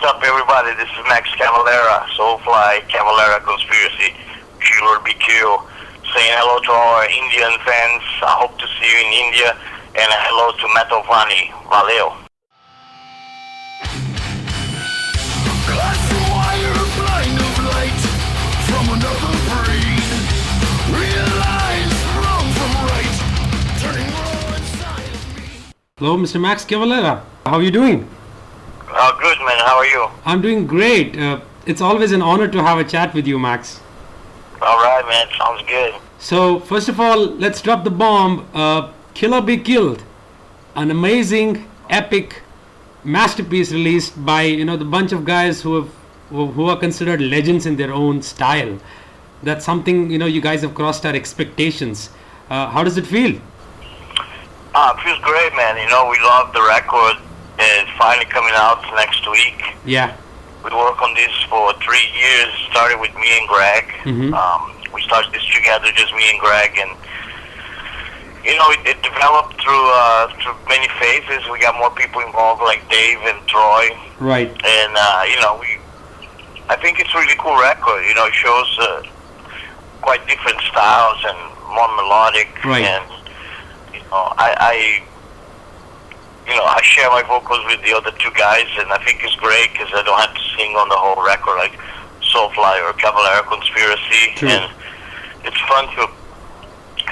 What's up, everybody? This is Max Cavalera, Soulfly, Cavalera Conspiracy, Killer BQ, saying hello to our Indian fans. I hope to see you in India, and hello to Metal Vani. Valeu. Hello, Mr. Max Cavalera. How are you doing? Good, man. How are you? I'm doing great. It's always an honor to have a chat with you, Max. All right, man. Sounds good. So, first of all, let's drop the bomb. Killer Be Killed, an amazing, epic masterpiece released by the bunch of guys who are considered legends in their own style. That's something you guys have crossed our expectations. How does it feel? It feels great, man. We love the record. It's finally coming out next week. Yeah. We worked on this for 3 years. Started with me and Greg. Mm-hmm. We started this together, just me and Greg, and it developed through many phases. We got more people involved, like Dave and Troy. Right. And I think it's a really cool record. It shows quite different styles and more melodic. Right. And I share my vocals with the other two guys, and I think it's great because I don't have to sing on the whole record like Soulfly or Cavalera Conspiracy. True. And it's fun to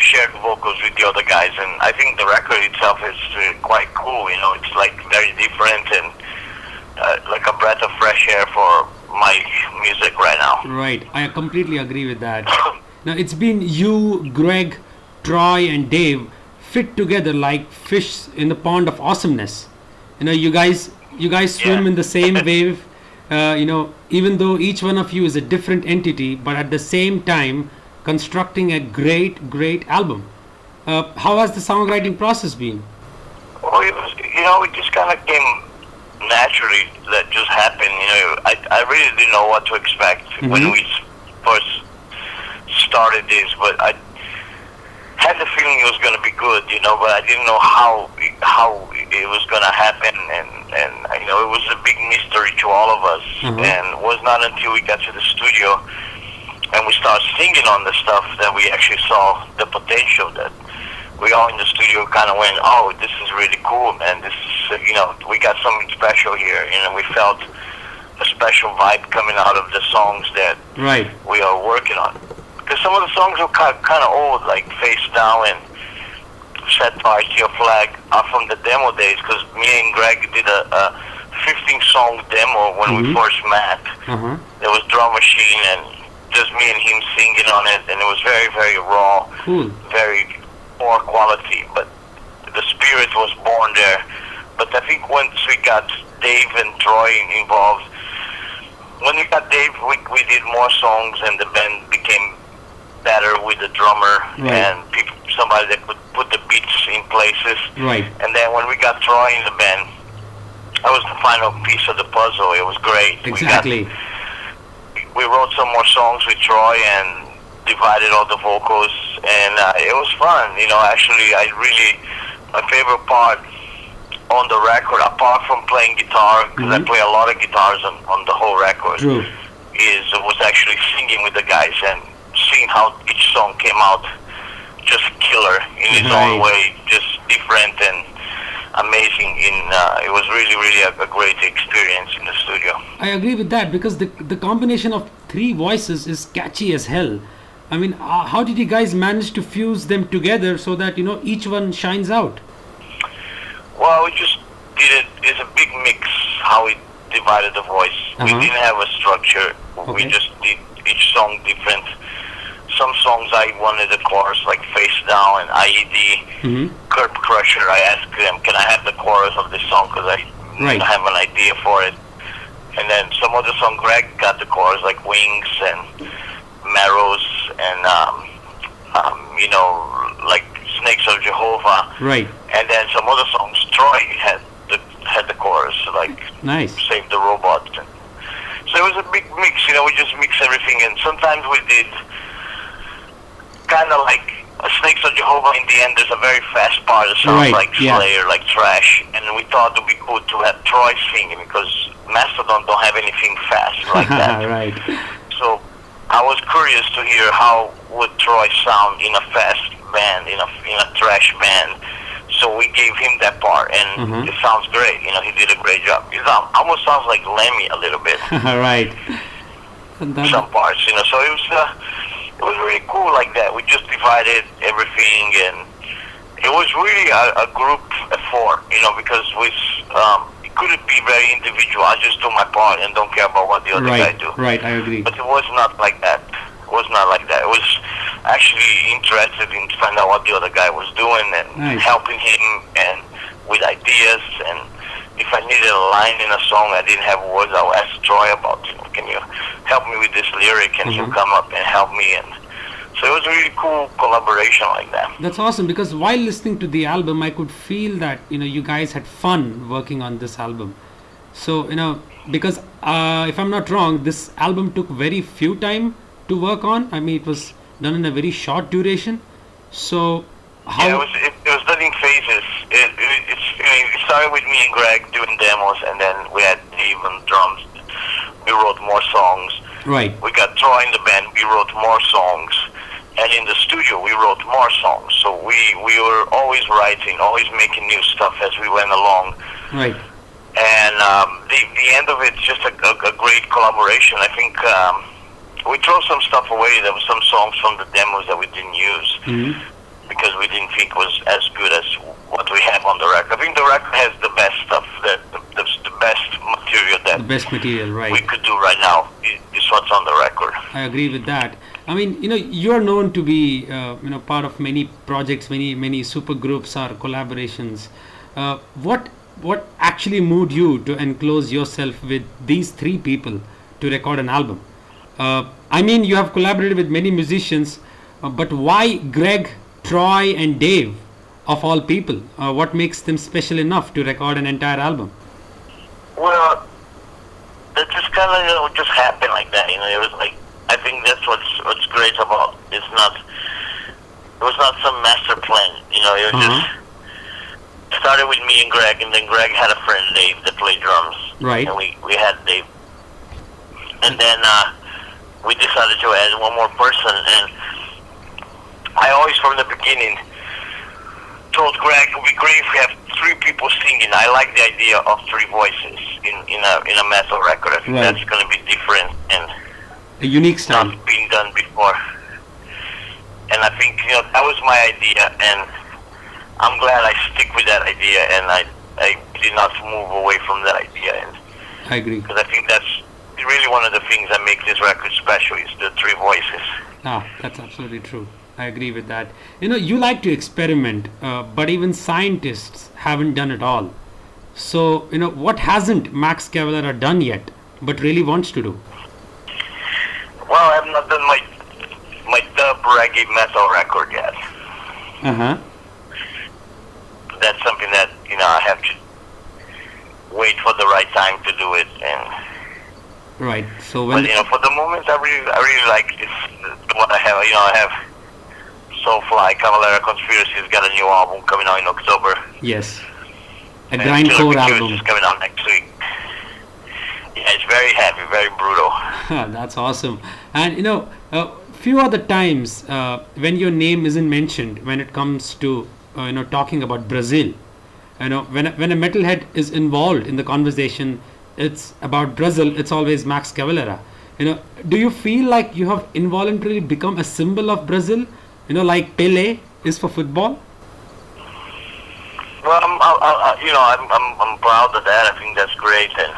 share the vocals with the other guys, and I think the record itself is quite cool. It's like very different and like a breath of fresh air for my music right now. Right. I completely agree with that. Now, it's been you, Greg, Troy, and Dave fit together like fish in the pond of awesomeness. You guys swim in the same wave. Even though each one of you is a different entity, but at the same time constructing a great album. How has the songwriting process been? Well, it just kind of came naturally. That just happened. I really didn't know what to expect when we first started this, but I had the feeling it was going to be good, but I didn't know how it was going to happen, and it was a big mystery to all of us. Mm-hmm. And it was not until we got to the studio and we started singing on the stuff that we actually saw the potential. That we all in the studio kind of went, oh, this is really cool, man. This is, we got something special here. We felt a special vibe coming out of the songs that we are working on. Because some of the songs are kind of old, like Face Down and Set Fire to Your Flag are from the demo days, because me and Greg did a 15-song demo when we first met. There was drum machine and just me and him singing on it, and it was very, very raw, very poor quality, but the spirit was born there. But I think once we got Dave and Troy involved, when we got Dave, we did more songs, and the band became better with the drummer and somebody that could put the beats in places. Right. And then when we got Troy in the band, that was the final piece of the puzzle. It was great. Exactly. We wrote some more songs with Troy and divided all the vocals, and it was fun. Actually, my favorite part on the record, apart from playing guitar, because I play a lot of guitars on the whole record, was actually singing with the guys and seeing how each song came out just killer in its own way, just different and amazing. It was really a great experience in the studio. I agree with that, because the combination of three voices is catchy as hell. I mean, how did you guys manage to fuse them together so that each one shines out? Well, we just did it. It's a big mix how we divided the voice. We didn't have a structure. We just did each song different. Some songs I wanted the chorus, like Face Down and IED. Curb Crusher, I asked them, can I have the chorus of this song, because I don't have an idea for it. And then some other song, Greg got the chorus, like Wings and Marrows and like Snakes of Jehovah. Right. And then some other songs, Troy had the chorus, like Save the Robot. So it was a big mix. We just mixed everything, and sometimes we did kind of like Snakes of Jehovah, in the end, there's a very fast part that sounds Right, like yeah. Slayer, like thrash, and we thought it would be cool to have Troy singing because Mastodon don't have anything fast like that. Right. So I was curious to hear how would Troy sound in a fast band, in a thrash band. So we gave him that part, and it sounds great. You know, he did a great job. It almost sounds like Lemmy a little bit. Right. Some parts, you know. So it was really cool like that. We just divided everything, and it was really a group effort, you know, because it couldn't be very individual. I just do my part and don't care about what the other guy do. Right, I agree. But it was not like that. It was not like that. It was actually interested in to find out what the other guy was doing and helping him and with ideas. And if I needed a line in a song I didn't have words, I would ask Troy about, you know, can you help me with this lyric? And he'll come up and help me. And so it was a really cool collaboration like that. That's awesome, because while listening to the album, I could feel that, you know, you guys had fun working on this album. So, you know, because if I'm not wrong, this album took very few time to work on. I mean, it was done in a very short duration. So how? Yeah, it was done in phases. It started with me and Greg doing demos, and then we had Dave on drums. We wrote more songs. Right. We got Troy in the band. We wrote more songs. And in the studio, we wrote more songs. So we were always writing, always making new stuff as we went along. Right. And the end of it's just a great collaboration. I think we throw some stuff away. There were some songs from the demos that we didn't use because we didn't think was as good as what we have on the record. I think the record has the best stuff, the best material that the best material, right, we could do right now is what's on the record. I agree with that. I mean, you know, you are known to be, you know, part of many projects, many super groups or collaborations. What actually moved you to enclose yourself with these three people to record an album? I mean, you have collaborated with many musicians, but why Greg, Troy, and Dave, of all people? What makes them special enough to record an entire album? Well, it just kind of, you know, just happened like that. You know, it was like, I think that's what's great about it. It was not some master plan. You know, it was just started with me and Greg, and then Greg had a friend Dave that played drums. Right. And we had Dave, and then we decided to add one more person. And I always, from the beginning, told Greg it would be great if we have three people singing. I like the idea of three voices in a metal record. I think that's going to be different and a unique style. Not been done before. And I think, you know, that was my idea, and I'm glad I stick with that idea, and I did not move away from that idea. And I agree. Because I think that's really one of the things that makes this record special is the three voices. That's absolutely true. I agree with that. You know, you like to experiment, but even scientists haven't done it all. So, you know, what hasn't Max Cavalera done yet, but really wants to do? Well, I have not done my dub reggae metal record yet. That's something that, you know, I have to wait for the right time to do it. And right. So when, but you know, for the moment, I really like this. What I have, you know, I have Soulfly, Cavalera Conspiracy has got a new album coming out in October. Yes. A grindcore album. Is coming out next week. Yeah, it's very heavy, very brutal. That's awesome. And you know, few other times when your name isn't mentioned when it comes to you know, talking about Brazil, you know, when a metalhead is involved in the conversation, it's about Brazil. It's always Max Cavalera. You know, do you feel like you have involuntarily become a symbol of Brazil? You know, like Pelé is for football. Well, I'm proud of that. I think that's great, and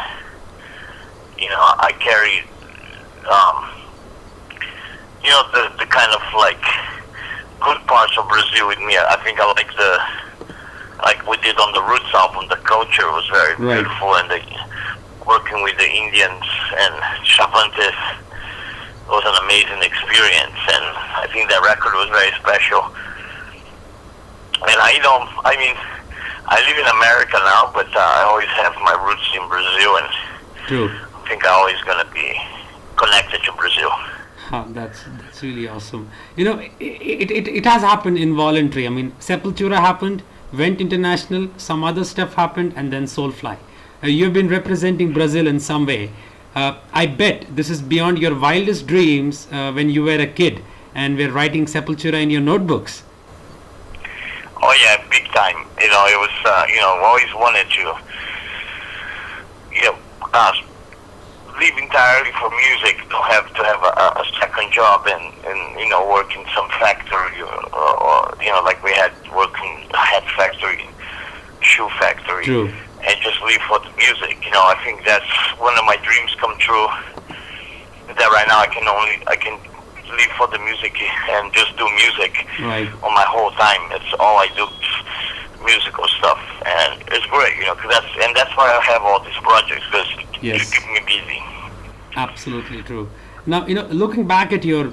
you know, I carry, you know, the kind of like good parts of Brazil with me. I think I like we did on the Roots album. The culture was very beautiful, and working with the Indians and Chavantes was an amazing experience, and I think that record was very special. And I live in America now, but I always have my roots in Brazil, and True. I think I'm always going to be connected to Brazil. That's really awesome. It has happened involuntary. I mean, Sepultura happened, went international, some other stuff happened, and then Soulfly. You've been representing Brazil in some way. I bet this is beyond your wildest dreams when you were a kid and were writing Sepultura in your notebooks. Oh yeah, big time. It was always wanted to, you know, uh, live entirely for music. Don't have to have a second job and work in some factory or like we had work in a hat factory, shoe factory. True. And just live for the music. I think that's one of my dreams come true. That right now I can live for the music and just do music Right. on my whole time. It's all I do, musical stuff, and it's great, that's why I have all these projects, because Yes. to keep me busy. Absolutely true. Now, looking back at your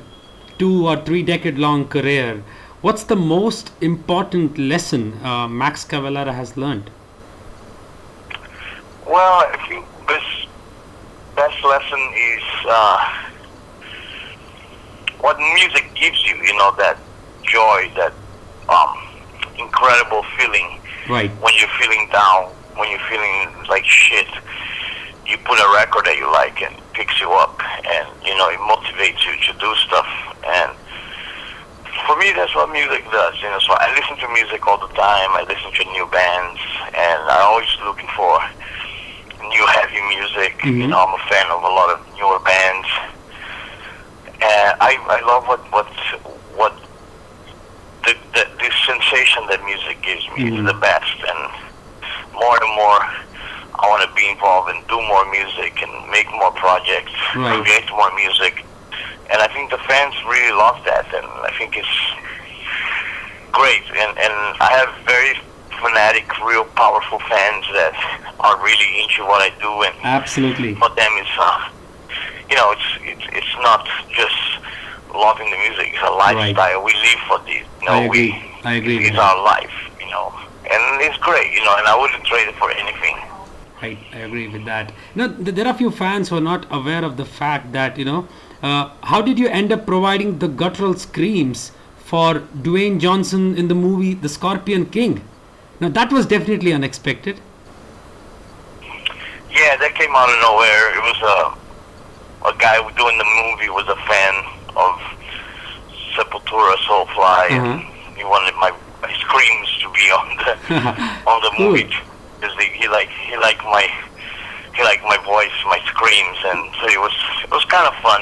2 or 3 decade long career, what's the most important lesson Max Cavalera has learned? Well, I think this best lesson is what music gives you. That joy, that incredible feeling. Right. When you're feeling down, when you're feeling like shit, you put a record that you like and picks you up, and it motivates you to do stuff. And for me, that's what music does. So I listen to music all the time. I listen to new bands, and I'm always looking for new heavy music. Mhm. I'm a fan of a lot of newer bands, and I love what the sensation that music gives me is Mhm. the best. And more I want to be involved and do more music and make more projects, Right. create more music. And I think the fans really love that, and I think it's great. And I have very fanatic, real powerful fans that are really into what I do, and Absolutely. for them it's not just loving the music, it's a lifestyle. We live for this. I agree with It's that. our life, and it's great, and I wouldn't trade it for anything. Right, I agree with that. There are few fans who are not aware of the fact that, how did you end up providing the guttural screams for Dwayne Johnson in the movie The Scorpion King? Now, that was definitely unexpected. Yeah, that came out of nowhere. It was a guy who doing the movie was a fan of Sepultura, Soulfly, and he wanted my screams to be on the Cool. movie, because he liked my voice, my screams, and so it was kind of fun.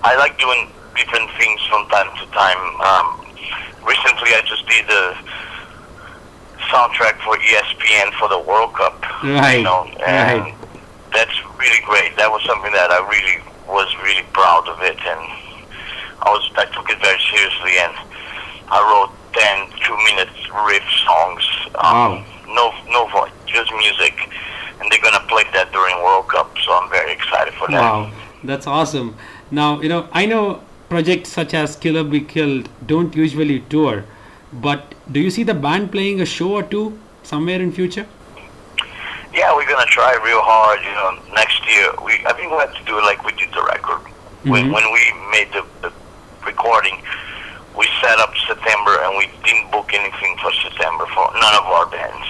I like doing different things from time to time. Recently, I just did the soundtrack for ESPN for the World Cup. Right, and right. that's really great. That was something that I really was really proud of it, and I took it very seriously, and I wrote 10 2-minute riff songs. Wow. No voice, just music, and they're gonna play that during World Cup, so I'm very excited for that. Wow, that's awesome. Now, I know projects such as Killer Be Killed don't usually tour, but do you see the band playing a show or two somewhere in future? Yeah, we're gonna try real hard. Next year, I think we have to do it like we did the record. When we made the recording, we set up September, and we didn't book anything for September for none of our bands.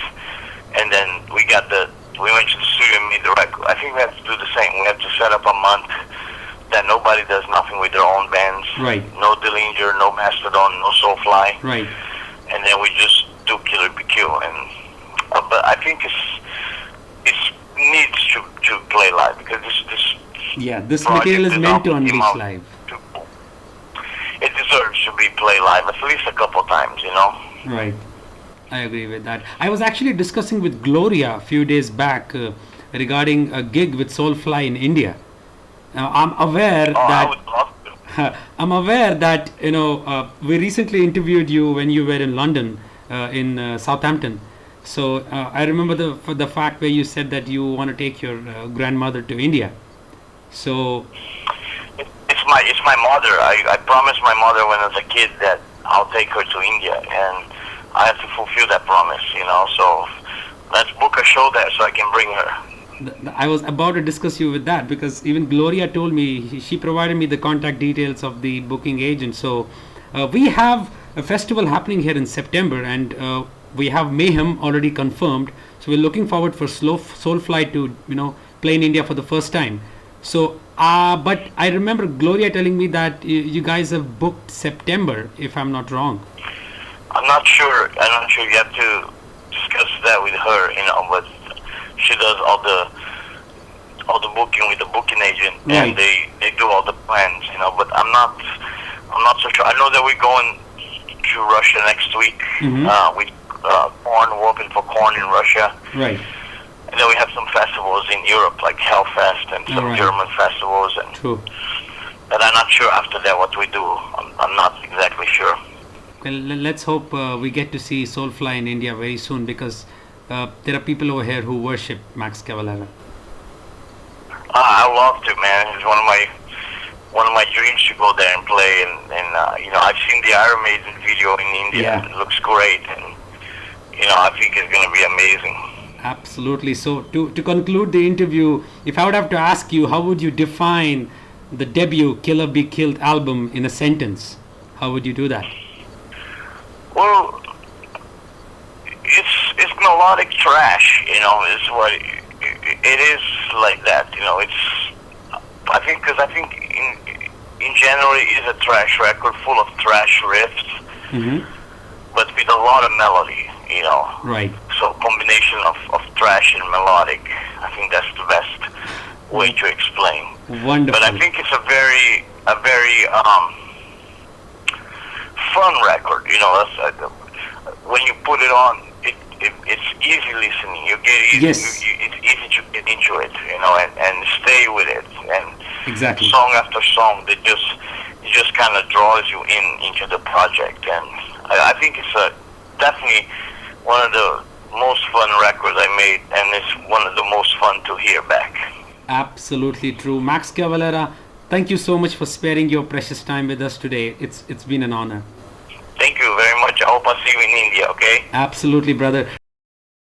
And then we went to the studio and made the record. I think we have to do the same. We have to set up a month that nobody does nothing with their own bands. Right. No Dillinger, no Mastodon, no Soulfly. Right. And then we just do Killer Be Killed. And but I think it needs to play live, because This project material is meant to album came unleash out live. It deserves to be played live at least a couple times. Right. I agree with that. I was actually discussing with Gloria a few days back regarding a gig with Soulfly in India. Now, I'm aware I would love to. I'm aware that we recently interviewed you when you were in London, in Southampton. So I remember the fact where you said that you want to take your grandmother to India. So It's my mother. I promised my mother when I was a kid that I'll take her to India, and I have to fulfill that promise. So let's book a show there so I can bring her. I was about to discuss you with that, because even Gloria told me, she provided me the contact details of the booking agent. So we have a festival happening here in September, and we have Mayhem already confirmed. So we're looking forward for Soulfly to play in India for the first time. So but I remember Gloria telling me that you guys have booked September, if I'm not wrong. I'm not sure. You have to discuss that with her, but she does all the booking with the booking agent, Right. and they do all the plans, But I'm not so sure. I know that we're going to Russia next week. With corn, working for corn in Russia, Right. and then we have some festivals in Europe, like Hellfest and some Alright. German festivals, and True. but I'm not sure after that what we do. I'm not exactly sure. Well, let's hope we get to see Soulfly in India very soon, because there are people over here who worship Max Cavalera. I loved it, man. It's one of my dreams to go there and play, and I've seen the Iron Maiden video in India. Yeah. It looks great, and I think it's going to be amazing. Absolutely. So to conclude the interview, if I would have to ask you, how would you define the debut Killer Be Killed album in a sentence? How would you do that? Well, it's melodic trash, is what it is, like that, I think in general it is a trash record full of trash riffs, but with a lot of melody, Right. So combination of trash and melodic, I think that's the best way to explain. Wonderful. But I think it's a very fun record. When you put it on, it's easy listening. You get easy. Yes. It's easy to get into it, and stay with it. And Exactly. song after song, it just kind of draws you into the project. And I think it's definitely one of the most fun records I made, and it's one of the most fun to hear back. Absolutely true. Max Cavalera, thank you so much for sparing your precious time with us today. It's been an honor. Thank you very much. I hope I see you in India, okay? Absolutely, brother.